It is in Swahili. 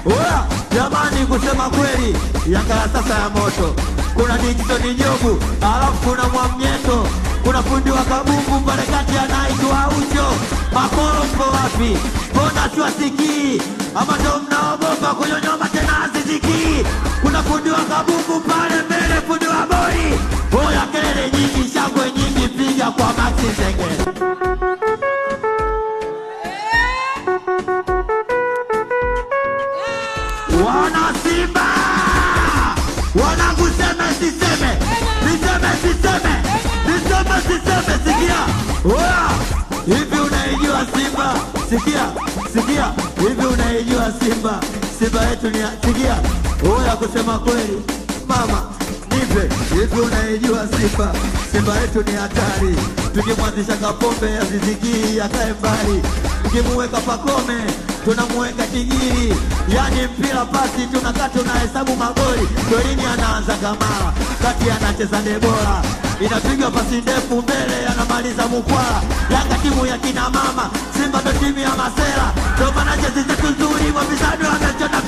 Oya, jamani kusema kweli, Yanga ya sasa ya moto. Kuna Dickson Jobu, alafu kuna Mwamnyeto, kuna fundi wa kabumbu pale kati anaitwa Ucho. Makolo mko wapi? Mbona siwasikii? Ama ndo mnaogopa kunyonyoma tena aziziki? Kuna fundi wa kabumbu pale mbele, fundi wa bori. Oya kelele nyingi, shangwe nyingi, piga kwa Maxi Zenge. Wana Simba, wana kuseme siseme, niseme siseme, niseme siseme, sikia. Oya, hivi unaijua Simba? Sikia, sikia, hivi unaijua Simba? Simba yetu ni sikia. Oya kusema kweli, mama, nipe, hivi unaijua Simba? Simba yetu ni hatari. Tukimwanzisha Kapombe ya ziziki ya kae mbali. Tukimuweka Pakome, tunamuweka Kigiri. Yani mpira pasi tunakata tunahesabu magoli. Golini anaanza Kamara, kati anacheza Debora. Inapiga pasi ndefu mbele anamaliza Mukwala. Yanga timu ya kina mama, Simba ndo timu ya masela. Ndio maana jezi zetu nzuri wapinzani wamechota